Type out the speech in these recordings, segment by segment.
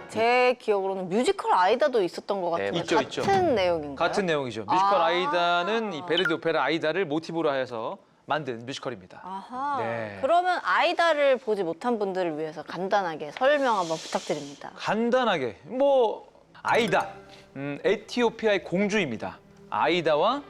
제 기억으로는 뮤지컬 아이다도 있었던 것 같은데 있죠, 같은 있죠. 내용인가요? 같은 내용이죠. 뮤지컬 아이다는 이 베르디 오페라 아이다를 모티브로 해서 만든 뮤지컬입니다. 아하. 네. 그러면 아이다를 보지 못한 분들을 위해서 간단하게 설명 한번 부탁드립니다. 간단하게 아이다, 에티오피아의 공주입니다. 아이다와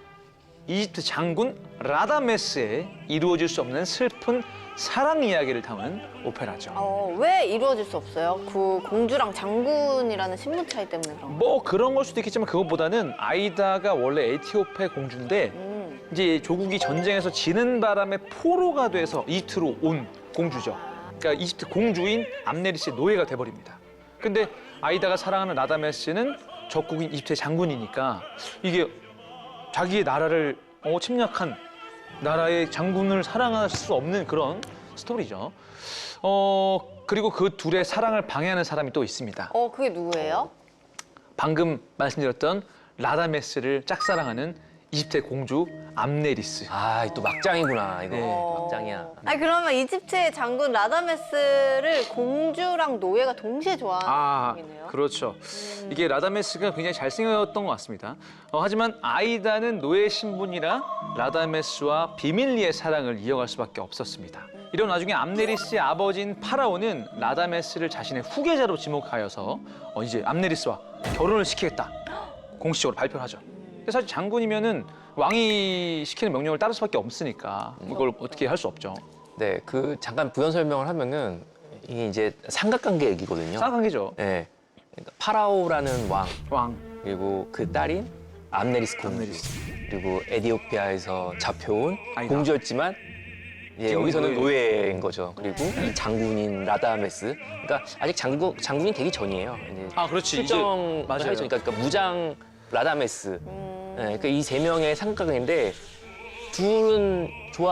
이집트 장군 라다메스의 이루어질 수 없는 슬픈 사랑 이야기를 담은 오페라죠. 왜 이루어질 수 없어요? 그 공주랑 장군이라는 신분 차이 때문에 그런 거. 그런 걸 수도 있겠지만 그것보다는 아이다가 원래 에티오피아 공주인데 이제 조국이 전쟁에서 지는 바람에 포로가 돼서 이집트로 온 공주죠. 그러니까 이집트 공주인 암네리스의 노예가 돼버립니다. 근데 아이다가 사랑하는 라다메스는 적국인 이집트의 장군이니까 이게 자기의 나라를 침략한 나라의 장군을 사랑할 수 없는 그런 스토리죠. 그리고 그 둘의 사랑을 방해하는 사람이 또 있습니다. 그게 누구예요? 방금 말씀드렸던 라다메스를 짝사랑하는 이집트의 공주 암네리스. 또 막장이구나. 이거 네. 막장이야. 아니 그러면 이집트의 장군 라다메스를 공주랑 노예가 동시에 좋아하는 얘기네요. 그렇죠. 이게 라다메스가 굉장히 잘생겼던 것 같습니다. 하지만 아이다는 노예 신분이라 라다메스와 비밀리에 사랑을 이어갈 수밖에 없었습니다. 이런 와중에 암네리스의 아버지인 파라오는 라다메스를 자신의 후계자로 지목하여서 이제 암네리스와 결혼을 시키겠다. 공식적으로 발표를 하죠. 근데 사실 장군이면은 왕이 시키는 명령을 따를 수밖에 없으니까 이걸 어떻게 할 수 없죠. 네, 잠깐 부연 설명을 하면은 이게 이제 삼각관계 얘기거든요. 쌍관계죠. 네, 그러니까 파라오라는 왕 왕. 그리고 그 딸인 암네리스 공주 암네리스. 그리고 에티오피아에서 잡혀온 아이다. 공주였지만 지금 여기서는 노예. 노예인 거죠. 그리고 이 장군인 라다메스, 그러니까 아직 장군이 되기 전이에요. 이제 그렇지. 출정을 맞아요. 하죠. 그러니까 무장 라다메스. 네, 그러니까 이 세 명의 삼각관계인데 둘은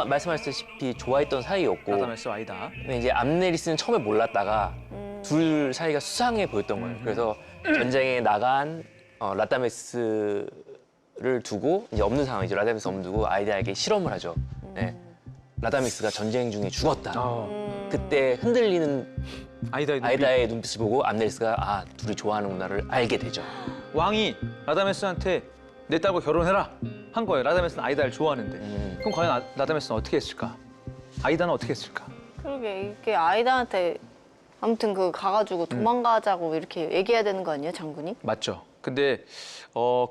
말씀하셨다시피 좋아했던 사이였고, 라다메스 아이다. 근데 이제 암네리스는 처음에 몰랐다가 둘 사이가 수상해 보였던 거예요. 그래서 전쟁에 나간 라다메스를 두고 이제 없는 상황이죠. 라다메스 없두고 아이다에게 실험을 하죠. 네. 라다메스가 전쟁 중에 죽었다. 그때 흔들리는 아이다의 눈빛을 보고 암네리스가 둘이 좋아하는구나를 알게 되죠. 왕이 라다메스한테 내 딸과 결혼해라 한 거예요. 라다메스는 아이다를 좋아하는데. 그럼 과연 라다메스는 어떻게 했을까? 아이다는 어떻게 했을까? 그러게 이게 아이다한테 아무튼 가가지고 도망가자고 이렇게 얘기해야 되는 거 아니에요, 장군이? 맞죠. 근데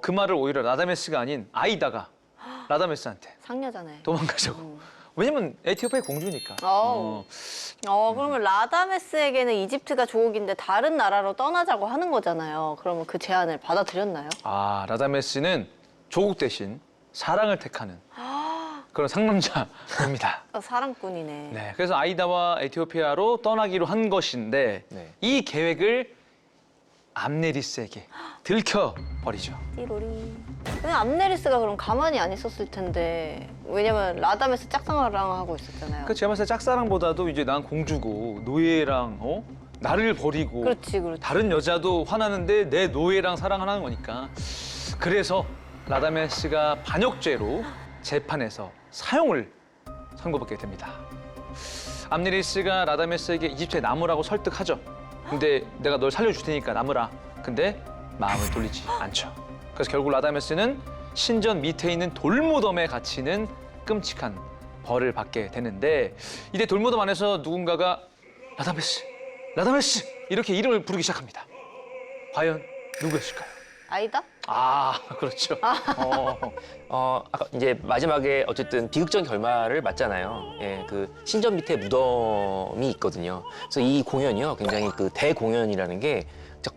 그 말을 오히려 라다메스가 아닌 아이다가 라다메스한테 상녀잖아요. 도망가자고. 왜냐면 에티오피아의 공주니까. 그러면 라다메스에게는 이집트가 조국인데 다른 나라로 떠나자고 하는 거잖아요. 그러면 그 제안을 받아들였나요? 라다메스는 조국 대신 사랑을 택하는 그런 상남자입니다. 사랑꾼이네. 네, 그래서 아이다와 에티오피아로 떠나기로 한 것인데 네. 이 계획을 암네리스에게 들켜버리죠. 띠로리. 근데 암네리스가 그럼 가만히 안 있었을 텐데 왜냐면 라다메스 짝사랑하고 있었잖아요. 제가 봤을 때 짝사랑보다도 이제 난 공주고 노예랑 나를 버리고 그렇지. 다른 여자도 화나는데 내 노예랑 사랑하는 거니까 그래서 라다메스가 반역죄로 재판에서 사형을 선고받게 됩니다. 암네리스가 라다메스에게 이집트에 남으라고 설득하죠. 근데 내가 널 살려줄 테니까 남으라. 근데 마음을 돌리지 않죠. 그래서 결국 라다메스는 신전 밑에 있는 돌무덤에 갇히는 끔찍한 벌을 받게 되는데 이때 돌무덤 안에서 누군가가 라다메스 이렇게 이름을 부르기 시작합니다. 과연 누구였을까요? 아이다? 그렇죠. 아까 이제 마지막에 어쨌든 비극적인 결말을 맞잖아요. 예, 신전 밑에 무덤이 있거든요. 그래서 이 공연이요, 굉장히 대공연이라는 게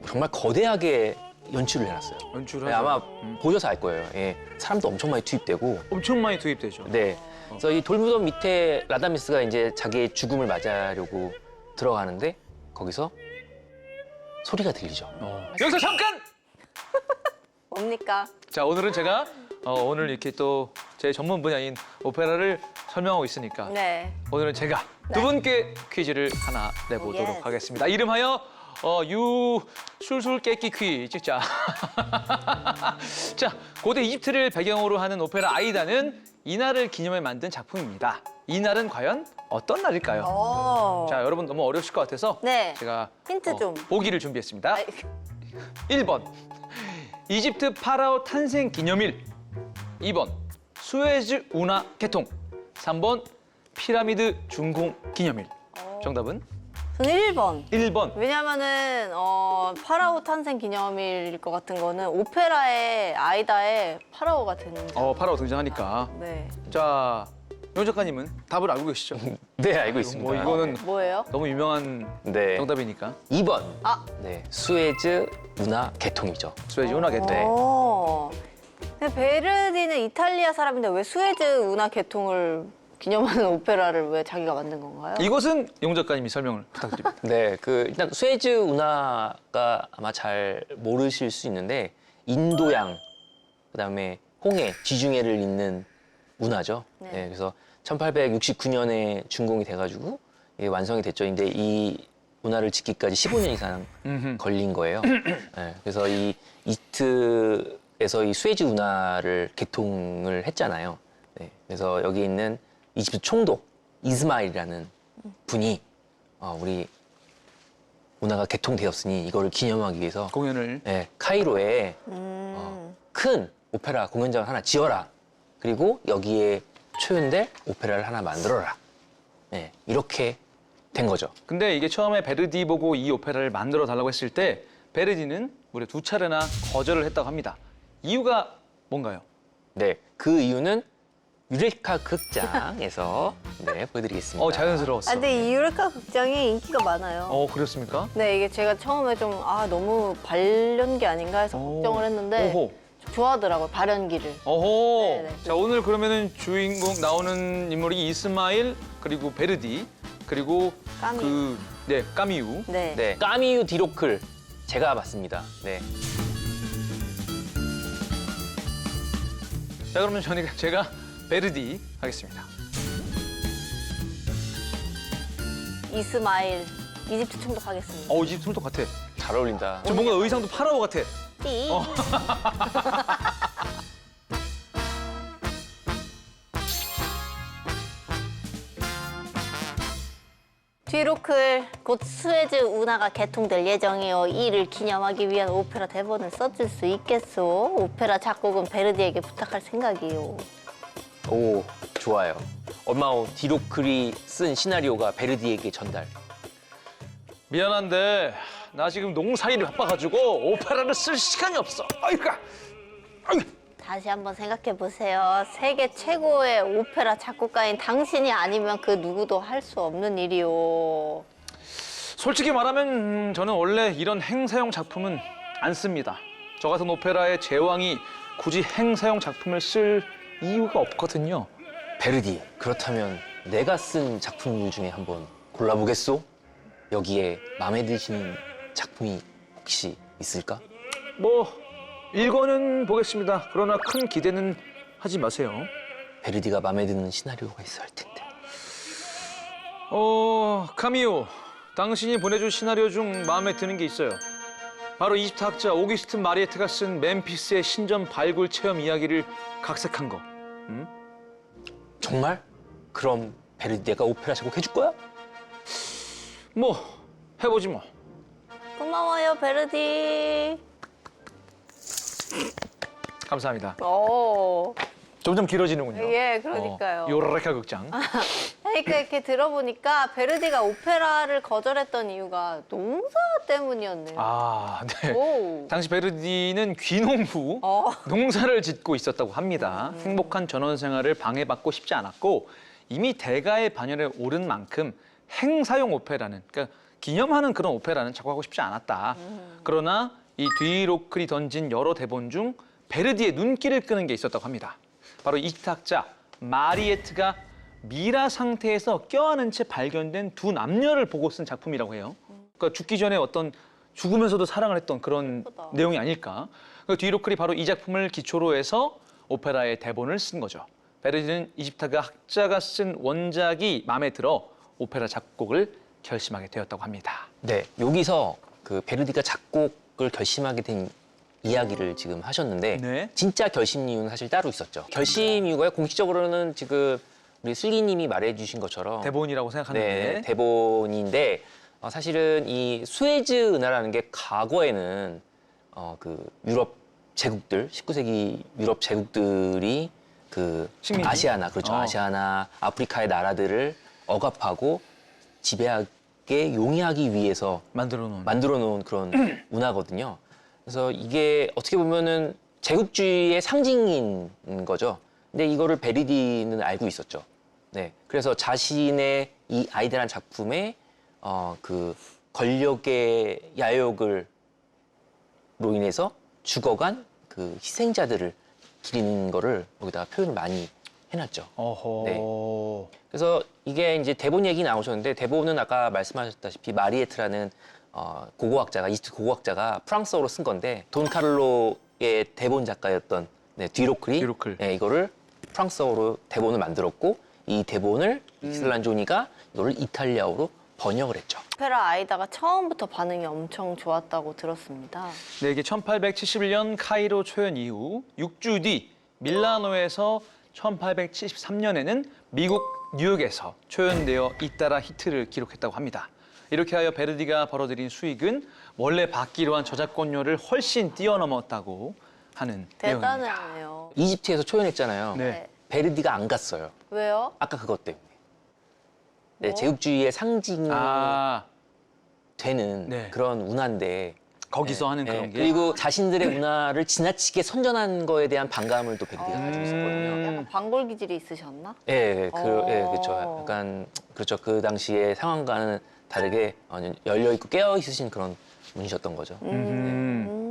정말 거대하게 연출을 해놨어요. 연출을 네, 아마 보셔서 알 거예요. 예, 사람도 엄청 많이 투입되고. 엄청 많이 투입되죠. 네. 그래서 이 돌무덤 밑에 라다메스가 이제 자기의 죽음을 맞이하려고 들어가는데 거기서 소리가 들리죠. 여기서 잠깐! 뭡니까? 자, 오늘은 제가 오늘 이렇게 또 제 전문 분야인 오페라를 설명하고 있으니까 네. 오늘은 제가 두 분께 퀴즈를 하나 내보도록 Yes. 하겠습니다. 이름하여 유 술술 깨끼퀴 찍자. 자, 고대 이집트를 배경으로 하는 오페라 아이다는 이날을 기념해 만든 작품입니다. 이날은 과연 어떤 날일까요? 자, 여러분 너무 어려우실 것 같아서 네. 제가 힌트 좀. 보기를 준비했습니다. 아이, 1번 이집트 파라오 탄생 기념일, 2번 수에즈 운하 개통, 3번 피라미드 준공 기념일. 정답은 저는 1번. 1번. 왜냐면은 파라오 탄생 기념일일 것 같은 거는 오페라의 아이다의 파라오가 되는. 파라오 등장하니까. 네. 자, 용 작가님은 답을 알고 계시죠? 네, 알고 있습니다. 뭐 이거는 뭐예요? 너무 유명한 네. 정답이니까. 2번. 아. 네, 수에즈 운하 개통이죠. 수에즈 운하 개통. 네. 근데 베르디는 이탈리아 사람인데 왜 수에즈 운하 개통을 기념하는 오페라를 왜 자기가 만든 건가요? 이것은 용 작가님이 설명을 부탁드립니다. 네, 일단 수에즈 운하가 아마 잘 모르실 수 있는데 인도양, 그다음에 홍해, 지중해를 잇는 운하죠. 네. 네, 그래서 1869년에 준공이 돼가지고 이게 완성이 됐죠. 근데 이 운하를 짓기까지 15년 이상 걸린 거예요. 네, 그래서 이 이집트에서 이 수에즈 운하를 개통을 했잖아요. 네, 그래서 여기 있는 이집트 총독 이스마일이라는 분이 우리 운하가 개통되었으니 이거를 기념하기 위해서 공연을. 네, 카이로에 큰 오페라 공연장을 하나 지어라. 그리고 여기에 초연될 오페라를 하나 만들어라. 네, 이렇게 된 거죠. 근데 이게 처음에 베르디 보고 이 오페라를 만들어 달라고 했을 때 베르디는 무려 2차례나 거절을 했다고 합니다. 이유가 뭔가요? 네, 그 이유는 유레카 극장에서 네, 보여드리겠습니다. 자연스러웠어. 근데 이 유레카 극장이 인기가 많아요. 그렇습니까? 네, 이게 제가 처음에 좀 너무 발연기 아닌가 해서 걱정을 했는데 오호. 좋아하더라고요, 발연기를. 어호. 네네. 자, 오늘 그러면은 주인공 나오는 인물이 이스마일, 그리고 베르디, 그리고 까미우. 까미우. 네. 네, 까미유 디로클 제가 맞습니다. 네. 자, 그러면 제가 베르디 하겠습니다. 이스마일, 이집트 총독 하겠습니다. 이집트 총독 같아. 잘 어울린다. 저 뭔가 의상도 파라오 같아. 띠. 뒤로클 곧 수에즈 운하가 개통될 예정이요. 이를 기념하기 위한 오페라 대본을 써줄 수 있겠소. 오페라 작곡은 베르디에게 부탁할 생각이요. 오, 좋아요. 엄마오 디로클이 쓴 시나리오가 베르디에게 전달. 미안한데 나 지금 농사일이 바빠가지고 오페라를 쓸 시간이 없어. 아이가. 다시 한번 생각해 보세요. 세계 최고의 오페라 작곡가인 당신이 아니면 그 누구도 할 수 없는 일이요. 솔직히 말하면 저는 원래 이런 행사용 작품은 안 씁니다. 저 같은 오페라의 제왕이 굳이 행사용 작품을 쓸 이유가 없거든요. 베르디, 그렇다면 내가 쓴 작품들 중에 한번 골라보겠소? 여기에 마음에 드시는 작품이 혹시 있을까? 읽어는 보겠습니다. 그러나 큰 기대는 하지 마세요. 베르디가 마음에 드는 시나리오가 있어야 할 텐데. 카미오, 당신이 보내준 시나리오 중 마음에 드는 게 있어요. 바로 이집트 학자 오기스트 마리에트가 쓴 멤피스의 신전 발굴 체험 이야기를 각색한 거. 정말? 그럼 베르디 내가 오페라 작곡해줄 거야? 해보지 뭐. 고마워요, 베르디. 감사합니다. 오. 점점 길어지는군요. 예, 그러니까요. 요르레카 극장. 그러니까 이렇게 들어보니까 베르디가 오페라를 거절했던 이유가 농사 때문이었네요. 네. 오. 당시 베르디는 귀농 후 농사를 짓고 있었다고 합니다. 행복한 전원 생활을 방해받고 싶지 않았고 이미 대가의 반열에 오른 만큼 행사용 오페라는, 그러니까 기념하는 그런 오페라는 작곡하고 싶지 않았다. 그러나 이 뒤로클이 던진 여러 대본 중 베르디의 눈길을 끄는 게 있었다고 합니다. 바로 이집트 학자 마리에트가 미라 상태에서 껴안은 채 발견된 두 남녀를 보고 쓴 작품이라고 해요. 그러니까 죽기 전에 어떤 죽으면서도 사랑을 했던 그런 예쁘다. 내용이 아닐까. 뒤로클이 바로 이 작품을 기초로 해서 오페라의 대본을 쓴 거죠. 베르디는 이집트 학자가 쓴 원작이 마음에 들어 오페라 작곡을 결심하게 되었다고 합니다. 네, 여기서 그 베르디가 작곡을 결심하게 된 이야기를 지금 하셨는데 네. 진짜 결심 이유는 사실 따로 있었죠. 결심 이유가 공식적으로는 지금 우리 슬기님이 말해주신 것처럼 대본이라고 생각하는데. 네, 대본인데 사실은 이 수에즈 운하라는 게 과거에는 그 유럽 제국들, 19세기 유럽 제국들이 그 식민지? 아시아나 그렇죠. 아시아나 아프리카의 나라들을 억압하고 지배하게 용이하기 위해서 만들어 놓은 그런 운하거든요. 그래서 이게 어떻게 보면은 제국주의의 상징인 거죠. 근데 이거를 베르디는 알고 있었죠. 네. 그래서 자신의 이 아이다라는 작품에 그 권력의 야욕을 로 인해서 죽어간 그 희생자들을 기리는 거를 여기다가 표현을 많이 해놨죠. 어허. 그래서 이게 이제 대본 얘기 나오셨는데 대본은 아까 말씀하셨다시피 마리에트라는 고고학자가 이집트 고고학자가 프랑스어로 쓴 건데 돈 카를로의 대본 작가였던 뒤로클이 네, 이거를 프랑스어로 대본을 만들었고 이 대본을 미켈란조니가 이거를 이탈리아어로 번역을 했죠. 오페라 아이다가 처음부터 반응이 엄청 좋았다고 들었습니다. 네, 이게 1871년 카이로 초연 이후 6주 뒤 밀라노에서 1873년에는 미국 뉴욕에서 초연되어 잇따라 히트를 기록했다고 합니다. 이렇게 하여 베르디가 벌어들인 수익은 원래 받기로 한 저작권료를 훨씬 뛰어넘었다고 하는 내용입니다. 대단하네요. 이집트에서 초연했잖아요. 네. 베르디가 안 갔어요. 왜요? 아까 그것 때문에. 네, 뭐? 제국주의의 상징이 아, 되는 네. 그런 운하인데 거기서 하는 그런 게. 그리고 자신들의 문화를 지나치게 선전한 거에 대한 반감을 또 베르디가 가지고 있었거든요. 약간 방골 기질이 있으셨나? 그렇죠. 약간 그렇죠. 그 당시의 상황과는 다르게 열려 있고 깨어 있으신 그런 분이셨던 거죠. 음.